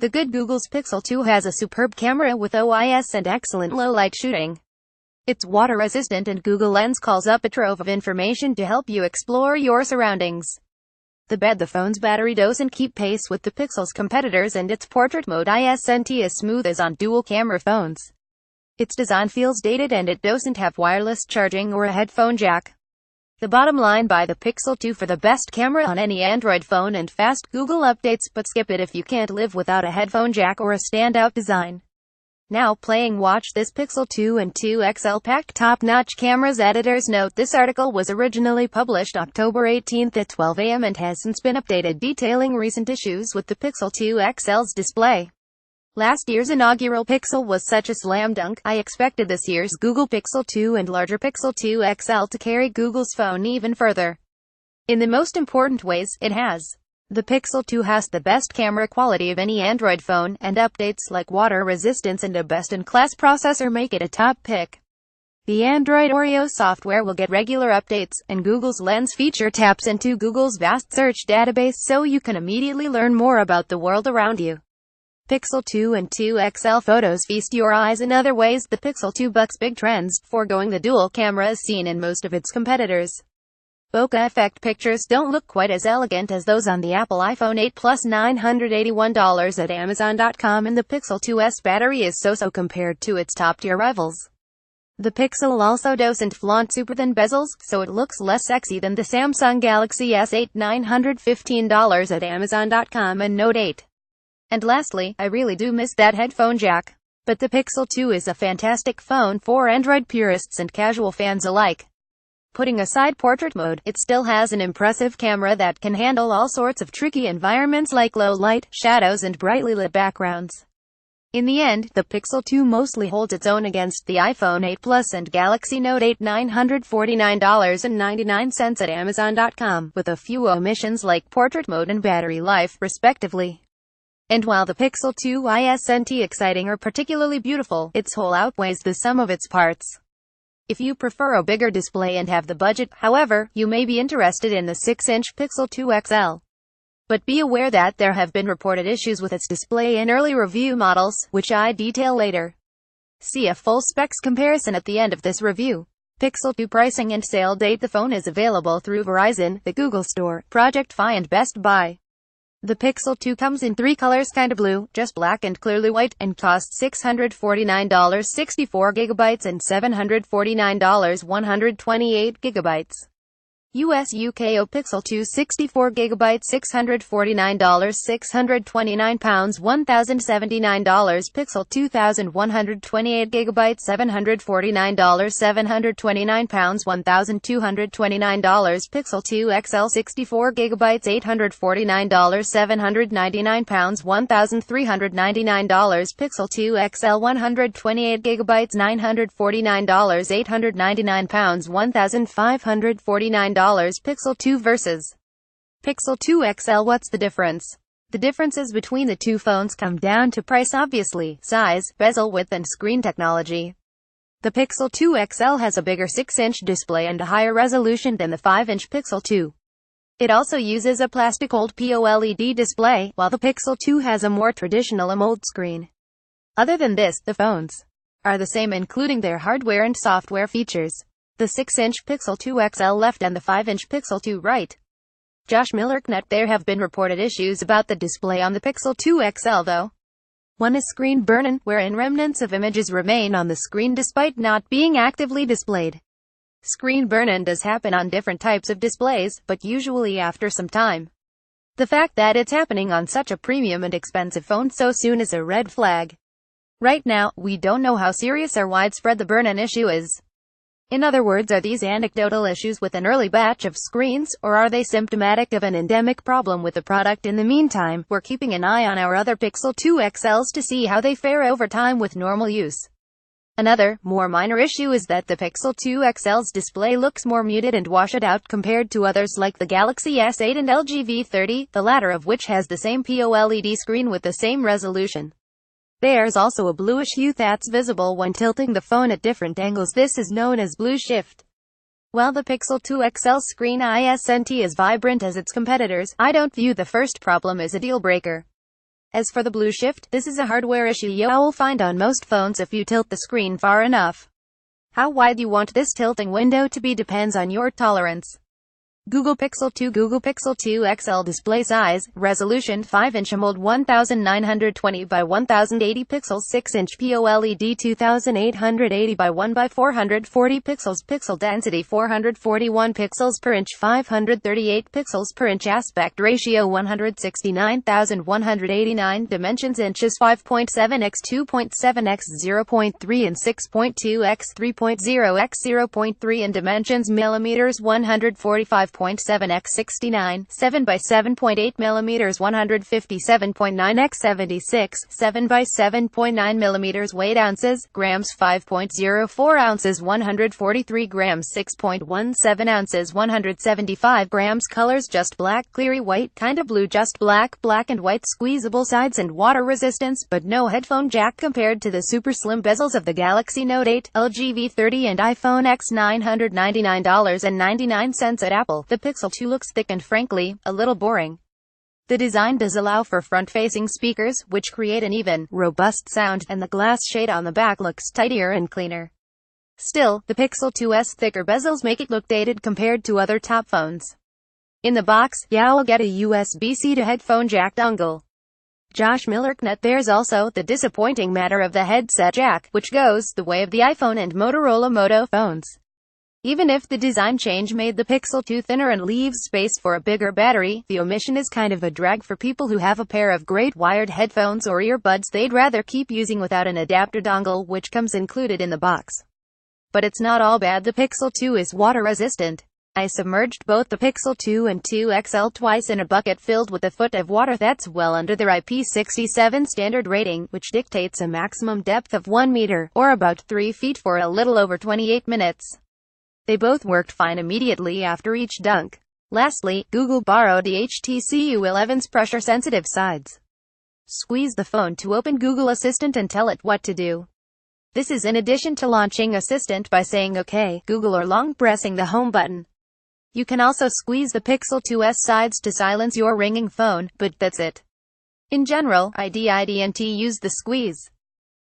The good Google's Pixel 2 has a superb camera with OIS and excellent low-light shooting. It's water-resistant and Google Lens calls up a trove of information to help you explore your surroundings. The phone's battery doesn't keep pace with the Pixel's competitors and its portrait mode isn't as smooth as on dual-camera phones. Its design feels dated and it doesn't have wireless charging or a headphone jack. The bottom line: buy the Pixel 2 for the best camera on any Android phone and fast Google updates, but skip it if you can't live without a headphone jack or a standout design. Now playing Watch This Pixel 2 and 2 XL packed top-notch cameras. Editor's note: this article was originally published October 18 at 12 a.m. and has since been updated, detailing recent issues with the Pixel 2 XL's display. Last year's inaugural Pixel was such a slam dunk. I expected this year's Google Pixel 2 and larger Pixel 2 XL to carry Google's phone even further. In the most important ways, it has. The Pixel 2 has the best camera quality of any Android phone, and updates like water resistance and a best-in-class processor make it a top pick. The Android Oreo software will get regular updates, and Google's Lens feature taps into Google's vast search database so you can immediately learn more about the world around you. Pixel 2 and 2 XL photos feast your eyes in other ways. The Pixel 2 bucks big trends, foregoing the dual camera as seen in most of its competitors. Bokeh effect pictures don't look quite as elegant as those on the Apple iPhone 8 Plus $981 at Amazon.com, and the Pixel 2's battery is so-so compared to its top-tier rivals. The Pixel also doesn't flaunt super thin bezels, so it looks less sexy than the Samsung Galaxy S8 $915 at Amazon.com and Note 8. And lastly, I really do miss that headphone jack. But the Pixel 2 is a fantastic phone for Android purists and casual fans alike. Putting aside portrait mode, it still has an impressive camera that can handle all sorts of tricky environments like low light, shadows and brightly lit backgrounds. In the end, the Pixel 2 mostly holds its own against the iPhone 8 Plus and Galaxy Note 8 $949.99 at Amazon.com, with a few omissions like portrait mode and battery life, respectively. And while the Pixel 2 isn't exciting or particularly beautiful, its whole outweighs the sum of its parts. If you prefer a bigger display and have the budget, however, you may be interested in the 6-inch Pixel 2 XL. But be aware that there have been reported issues with its display in early review models, which I detail later. See a full specs comparison at the end of this review. Pixel 2 pricing and sale date: the phone is available through Verizon, the Google Store, Project Fi and Best Buy. The Pixel 2 comes in 3 colors: kinda blue, just black and clearly white, and costs $649, 64GB and $749, 128GB. US UKO Pixel 2 64GB $649, £629, $1,079. Pixel 2128GB $749, £729, $1,229. Pixel 2 XL 64GB $849, £799, $1,399. Pixel 2 XL 128GB $949, £899, $1,549. Pixel 2 vs. Pixel 2 XL. What's the difference? The differences between the two phones come down to price, obviously, size, bezel width and screen technology. The Pixel 2 XL has a bigger 6-inch display and a higher resolution than the 5-inch Pixel 2. It also uses a plastic OLED display, while the Pixel 2 has a more traditional AMOLED screen. Other than this, the phones are the same, including their hardware and software features. The 6-inch Pixel 2 XL left and the 5-inch Pixel 2 right. Josh Miller. There have been reported issues about the display on the Pixel 2 XL though. One is screen burn-in, wherein remnants of images remain on the screen despite not being actively displayed. Screen burn-in does happen on different types of displays, but usually after some time. The fact that it's happening on such a premium and expensive phone so soon is a red flag. Right now, we don't know how serious or widespread the burn-in issue is. In other words, are these anecdotal issues with an early batch of screens, or are they symptomatic of an endemic problem with the product? In the meantime, we're keeping an eye on our other Pixel 2 XLs to see how they fare over time with normal use. Another, more minor issue is that the Pixel 2 XL's display looks more muted and washed out compared to others like the Galaxy S8 and LG V30, the latter of which has the same OLED screen with the same resolution. There's also a bluish hue that's visible when tilting the phone at different angles. This is known as blue shift. While the Pixel 2 XL's screen isn't as vibrant as its competitors, I don't view the first problem as a deal breaker. As for the blue shift, this is a hardware issue you'll find on most phones if you tilt the screen far enough. How wide you want this tilting window to be depends on your tolerance. Google Pixel 2 XL display size, resolution 5-inch AMOLED 1920 by 1080 pixels 6-inch POLED 2880 by 1 by 440 pixels pixel density 441 pixels per inch 538 pixels per inch aspect ratio 169,189 dimensions inches 5.7 x 2.7 x 0.3 and 6.2 x 3.0 x 0.3 and dimensions millimeters 145 0.7 x 69, 7 by 7.8 millimeters 157.9 x 76, 7 by 7.9 millimeters weight ounces, grams 5.04 ounces 143 grams 6.17 ounces 175 grams colors just black, cleary white, kinda blue just black, black and white squeezable sides and water resistance, but no headphone jack compared to the super slim bezels of the Galaxy Note 8, LG V30 and iPhone X $999.99 at Apple. The Pixel 2 looks thick and frankly, a little boring. The design does allow for front-facing speakers, which create an even, robust sound, and the glass shade on the back looks tidier and cleaner. Still, the Pixel 2's thicker bezels make it look dated compared to other top phones. In the box, you'll get a USB-C to headphone jack dongle. Josh Millerknut. There's also the disappointing matter of the headset jack, which goes the way of the iPhone and Motorola Moto phones. Even if the design change made the Pixel 2 thinner and leaves space for a bigger battery, the omission is kind of a drag for people who have a pair of great wired headphones or earbuds they'd rather keep using without an adapter dongle, which comes included in the box. But it's not all bad. The Pixel 2 is water resistant. I submerged both the Pixel 2 and 2 XL twice in a bucket filled with a foot of water that's well under their IP67 standard rating, which dictates a maximum depth of 1 meter, or about 3 feet for a little over 28 minutes. They both worked fine immediately after each dunk. Lastly, Google borrowed the HTC U11's pressure-sensitive sides. Squeeze the phone to open Google Assistant and tell it what to do. This is in addition to launching Assistant by saying OK, Google or long pressing the home button. You can also squeeze the Pixel 2's sides to silence your ringing phone, but that's it. In general, I didn't use the squeeze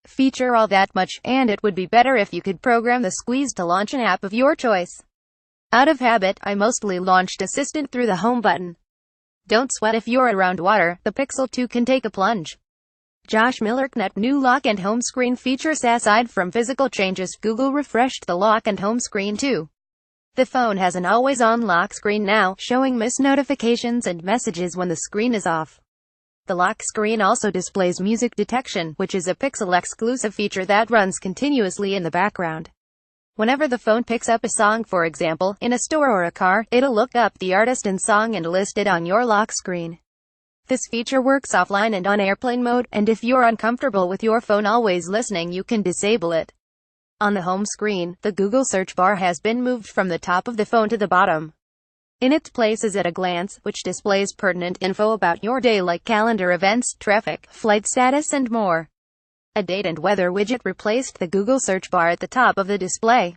feature all that much, and it would be better if you could program the squeeze to launch an app of your choice. Out of habit, I mostly launched Assistant through the home button. Don't sweat if you're around water, the Pixel 2 can take a plunge. Josh Millerknut. New lock and home screen features. Aside from physical changes, Google refreshed the lock and home screen too. The phone has an always-on lock screen now, showing missed notifications and messages when the screen is off. The lock screen also displays music detection, which is a Pixel-exclusive feature that runs continuously in the background. Whenever the phone picks up a song, for example, in a store or a car, it'll look up the artist and song and list it on your lock screen. This feature works offline and on airplane mode, and if you're uncomfortable with your phone always listening, you can disable it. On the home screen, the Google search bar has been moved from the top of the phone to the bottom. In its place is At a Glance, which displays pertinent info about your day like calendar events, traffic, flight status and more. A date and weather widget replaced the Google search bar at the top of the display.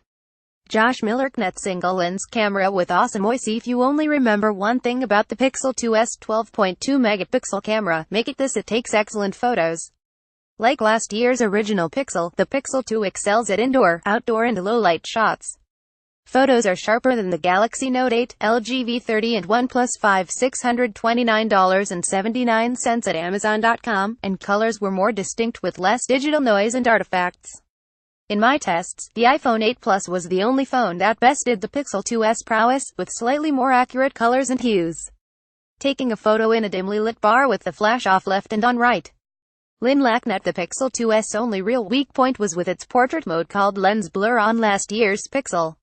Josh Millerknut. Single lens camera with awesome voice. If you only remember one thing about the Pixel 2's 12.2 megapixel camera, make it this: it takes excellent photos. Like last year's original Pixel, the Pixel 2 excels at indoor, outdoor and low-light shots. Photos are sharper than the Galaxy Note 8, LG V30 and OnePlus 5 $629.79 at Amazon.com, and colors were more distinct with less digital noise and artifacts. In my tests, the iPhone 8 Plus was the only phone that bested the Pixel 2's prowess, with slightly more accurate colors and hues. Taking a photo in a dimly lit bar with the flash off left and on right. Lynn Lacknett. The Pixel 2's only real weak point was with its portrait mode called Lens Blur on last year's Pixel.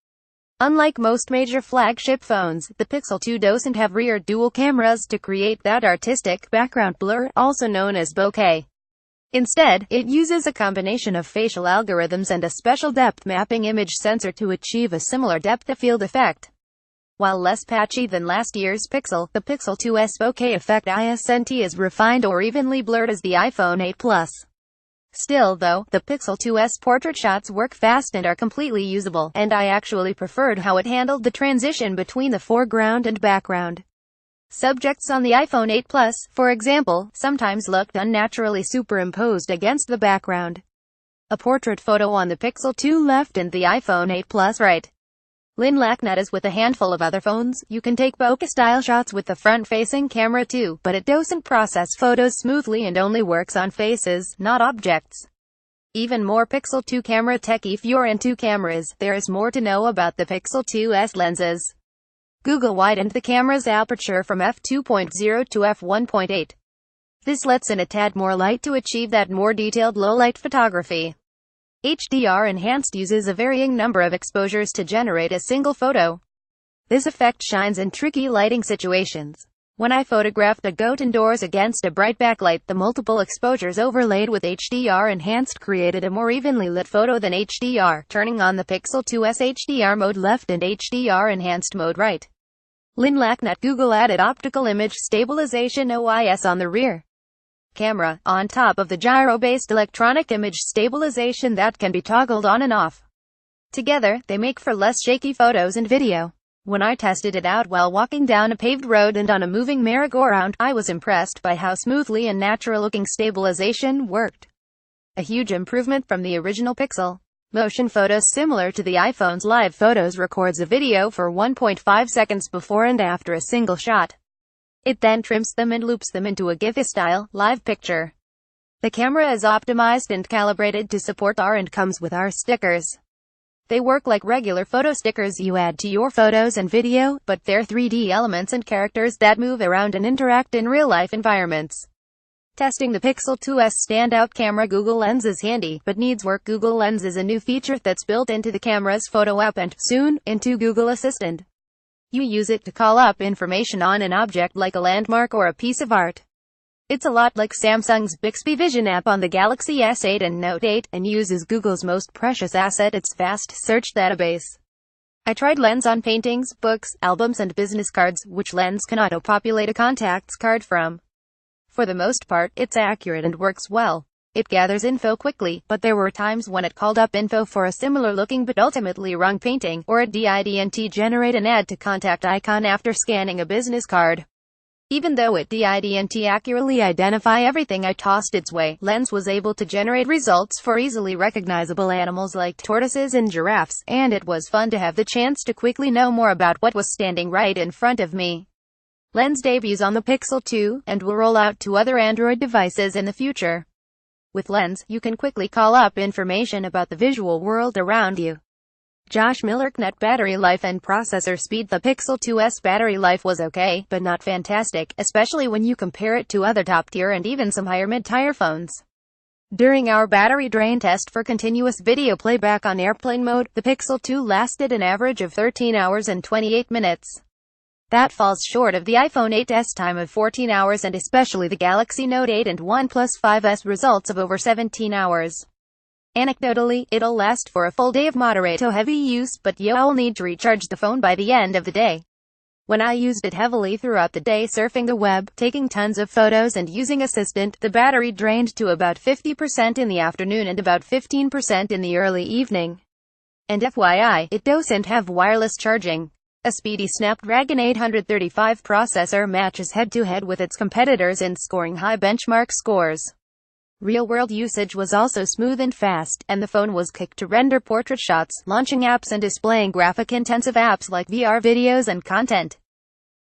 Unlike most major flagship phones, the Pixel 2 doesn't have rear dual cameras to create that artistic background blur, also known as bokeh. Instead, it uses a combination of facial algorithms and a special depth mapping image sensor to achieve a similar depth of field effect. While less patchy than last year's Pixel, the Pixel 2's bokeh effect isn't as refined or evenly blurred as the iPhone 8 Plus. Still though, the Pixel 2's portrait shots work fast and are completely usable, and I actually preferred how it handled the transition between the foreground and background. Subjects on the iPhone 8 Plus, for example, sometimes looked unnaturally superimposed against the background. A portrait photo on the Pixel 2 left and the iPhone 8 Plus right. Lynn Lacknett is with a handful of other phones. You can take bokeh-style shots with the front-facing camera too, but it doesn't process photos smoothly and only works on faces, not objects. Even more Pixel 2 camera tech. If you're into cameras, there is more to know about the Pixel 2's lenses. Google widened the camera's aperture from f2.0 to f1.8. This lets in a tad more light to achieve that more detailed low-light photography. HDR Enhanced uses a varying number of exposures to generate a single photo. This effect shines in tricky lighting situations. When I photographed a goat indoors against a bright backlight, the multiple exposures overlaid with HDR Enhanced created a more evenly lit photo than HDR. Turning on the Pixel 2's HDR mode left and HDR Enhanced mode right. Lynn Lacknett. Google added optical image stabilization (OIS) on the rear camera, on top of the gyro-based electronic image stabilization that can be toggled on and off. Together, they make for less shaky photos and video. When I tested it out while walking down a paved road and on a moving merry-go-round, I was impressed by how smoothly and natural-looking stabilization worked. A huge improvement from the original Pixel. Motion Photos. Similar to the iPhone's Live Photos, records a video for 1.5 seconds before and after a single shot. It then trims them and loops them into a GIF-style, live picture. The camera is optimized and calibrated to support AR and comes with AR stickers. They work like regular photo stickers you add to your photos and video, but they're 3D elements and characters that move around and interact in real-life environments. Testing the Pixel 2's standout camera. Google Lens is handy, but needs work. Google Lens is a new feature that's built into the camera's photo app and, soon, into Google Assistant. You use it to call up information on an object like a landmark or a piece of art. It's a lot like Samsung's Bixby Vision app on the Galaxy S8 and Note 8, and uses Google's most precious asset, its vast search database. I tried Lens on paintings, books, albums and business cards, which Lens can auto-populate a contacts card from. For the most part, it's accurate and works well. It gathers info quickly, but there were times when it called up info for a similar-looking but ultimately wrong painting, or it didn't generate an add to contact icon after scanning a business card. Even though it didn't accurately identify everything I tossed its way, Lens was able to generate results for easily recognizable animals like tortoises and giraffes, and it was fun to have the chance to quickly know more about what was standing right in front of me. Lens debuts on the Pixel 2, and will roll out to other Android devices in the future. With Lens, you can quickly call up information about the visual world around you. Josh Miller. Battery life and processor speed. The Pixel 2's battery life was okay, but not fantastic, especially when you compare it to other top-tier and even some higher mid-tier phones. During our battery drain test for continuous video playback on airplane mode, the Pixel 2 lasted an average of 13 hours and 28 minutes. That falls short of the iPhone 8's time of 14 hours and especially the Galaxy Note 8 and OnePlus 5's results of over 17 hours. Anecdotally, it'll last for a full day of moderate to heavy use, but you'll need to recharge the phone by the end of the day. When I used it heavily throughout the day surfing the web, taking tons of photos and using Assistant, the battery drained to about 50% in the afternoon and about 15% in the early evening. And FYI, it doesn't have wireless charging. A speedy Snapdragon 835 processor matches head-to-head with its competitors in scoring high benchmark scores. Real-world usage was also smooth and fast, and the phone was quick to render portrait shots, launching apps and displaying graphic-intensive apps like VR videos and content.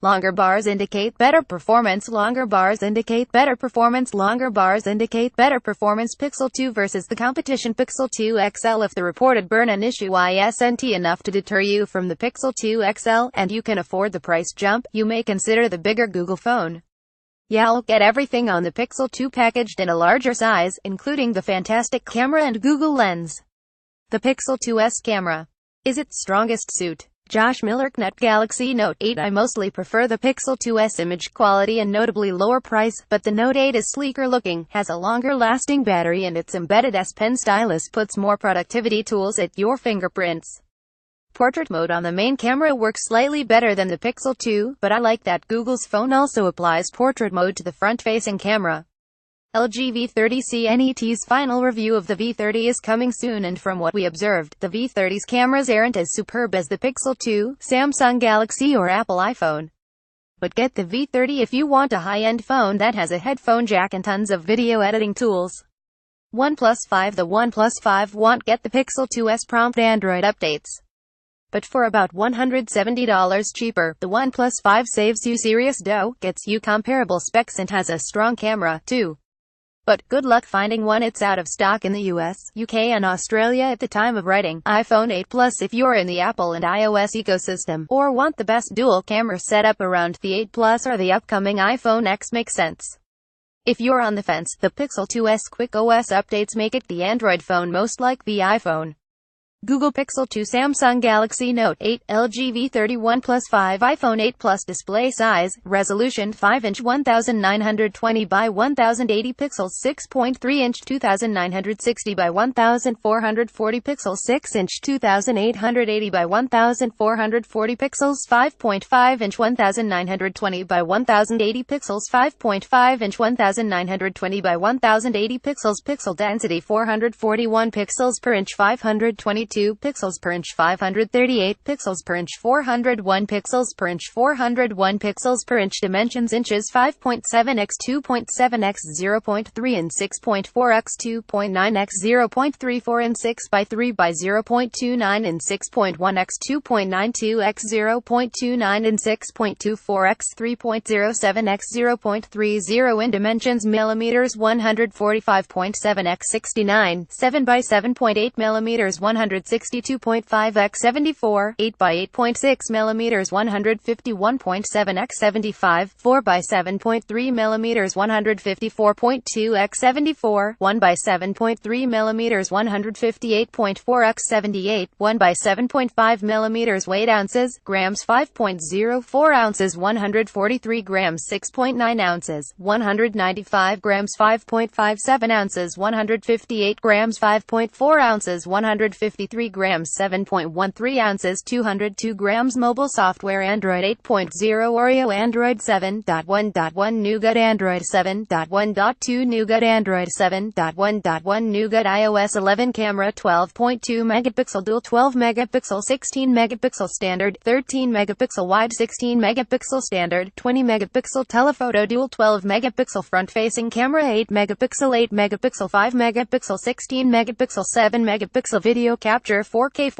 Longer bars indicate better performance. Longer bars indicate better performance. Longer bars indicate better performance. Pixel 2 versus the competition. Pixel 2 XL. If the reported burn-in issue isn't enough to deter you from the Pixel 2 XL, and you can afford the price jump, you may consider the bigger Google phone. You'll get everything on the Pixel 2 packaged in a larger size, including the fantastic camera and Google Lens. The Pixel 2's camera is its strongest suit. Josh Miller. Galaxy Note 8. I mostly prefer the Pixel 2's image quality and notably lower price, but the Note 8 is sleeker looking, has a longer lasting battery and its embedded S Pen stylus puts more productivity tools at your fingerprints. Portrait mode on the main camera works slightly better than the Pixel 2, but I like that Google's phone also applies portrait mode to the front-facing camera. LG V30. CNET's final review of the V30 is coming soon, and from what we observed, the V30's cameras aren't as superb as the Pixel 2, Samsung Galaxy or Apple iPhone. But get the V30 if you want a high-end phone that has a headphone jack and tons of video editing tools. OnePlus 5. The OnePlus 5 won't get the Pixel 2's prompt Android updates, but for about $170 cheaper, the OnePlus 5 saves you serious dough, gets you comparable specs and has a strong camera, too. But good luck finding one. It's out of stock in the US, UK and Australia at the time of writing. iPhone 8 Plus if you're in the Apple and iOS ecosystem, or want the best dual camera setup around the 8 Plus or the upcoming iPhone X makes sense. If you're on the fence, the Pixel 2's quick OS updates make it the Android phone most like the iPhone. Google Pixel 2, Samsung Galaxy Note 8, LG V30, OnePlus 5, iPhone 8 Plus. Display size, resolution 5-inch 1920 by 1080 pixels, 6.3-inch 2960 by 1440 pixels, 6-inch 2880 by 1440 pixels, 5.5-inch 1920 by 1080 pixels, 5.5-inch 1920 by 1080 pixels. Pixel density 441 pixels per inch, 522 pixels per inch, 538 pixels per inch, 401 pixels per inch, 401 pixels per inch. Dimensions inches 5.7 x 2.7 x 0.3 and 6.4 x 2.9 x 0.34 and 6 by 3 by 0.29 and 6.1 x 2.92 x 0.29 and 6.24 x 3.07 x 0.30 in dimensions millimeters 145.7 x 69, 7 by 7.8 millimeters 162.5 x 74, 8 by 8.6 millimeters 151.7 x 75, 4 by 7.3 millimeters 154.2 x 74, 1 by 7.3 millimeters 158.4 x 78, 1 by 7.5 millimeters. Weight ounces, grams 5.04 ounces 143 grams 6.9 ounces 195 grams 5.57 ounces 158 grams 5.4 ounces 153 grams 7.13 ounces 202 grams. Mobile software Android 8.0 Oreo, Android 7.1.1 Nougat, Android 7.1.2 Nougat, Android 7.1.1 Nougat, iOS 11. Camera 12.2 megapixel dual, 12 megapixel 16 megapixel standard, 13 megapixel wide, 16 megapixel standard, 20 megapixel telephoto dual, 12 megapixel front facing camera, 8 megapixel 8 megapixel 5 megapixel 16 megapixel 7 megapixel video capture, 4K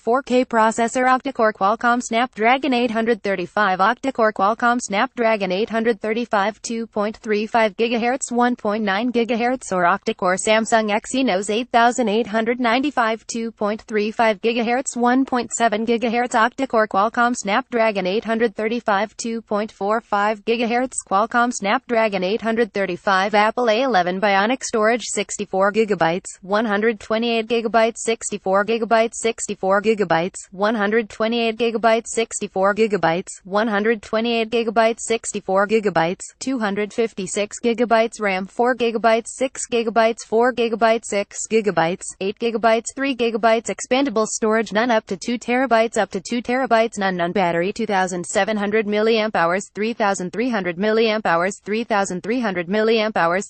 4K processor, octa-core Qualcomm Snapdragon 835, octa-core Qualcomm Snapdragon 835, 2.35 GHz 1.9 GHz or octa-core Samsung Exynos 8895, 2.35 GHz 1.7 GHz, octa-core Qualcomm Snapdragon 835, 2.45 GHz, Qualcomm Snapdragon 835. Apple A11 Bionic storage 64 GB, 128 GB, 64 GB, 64 GB, 128 GB, 64 GB, 128 GB, 64 GB, 256 GB RAM, 4 GB, 6 GB, 4 GB, 6 GB, 8 GB, 3 GB. Expandable storage none, up to 2 TB, up to 2 TB none. Battery 2700 mAh, 3300 mAh, 3300 mAh,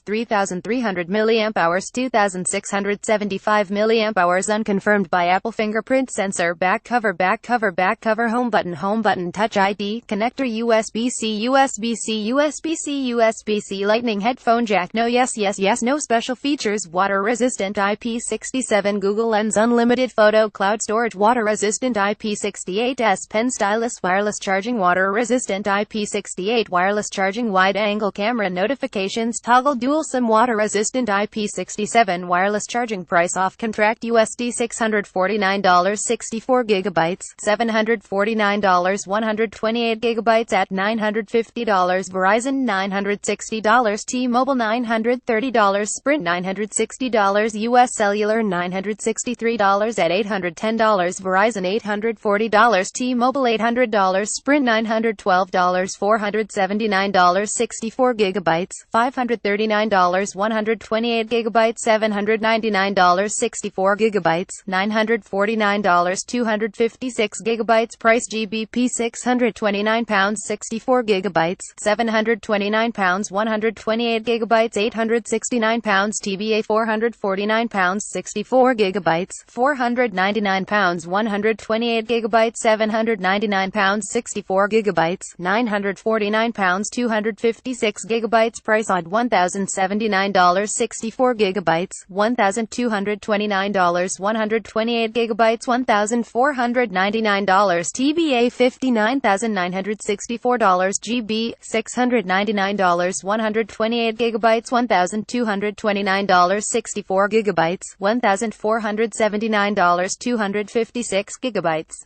3300 mAh, 2675 mAh. Unconfirmed by Apple. Fingerprint sensor, back cover, home button, touch ID, connector, USB-C, lightning headphone jack, no, yes, no special features, water resistant, IP67, Google Lens, unlimited photo, cloud storage, water resistant, IP68, pen stylus, wireless charging, water resistant, IP68, wireless charging, wide angle camera, notifications, toggle dual SIM, water resistant, IP67, wireless charging. Price off contract USD $649, 64 GB, $749, 128 GB at $950, Verizon $960, T-Mobile $930, Sprint $960, US Cellular $963 at $810, Verizon $840, T-Mobile $800, Sprint $912, $479, 64 GB, $539, 128 GB, $799, 60 64 gigabytes, $949, 256 gigabytes price GBP £629, 64 gigabytes, £729, 128 gigabytes, £869 TBA £449, 64 gigabytes, £499, 128 gigabytes, £799, 64 gigabytes, £949, 256 gigabytes price odd $1,079, 64 gigabytes, $1,229, 128 gigabytes, $1,499 TBA $59,964 GB, $699, 128 gigabytes, $1,229, 64 gigabytes, $1,479, 256 gigabytes.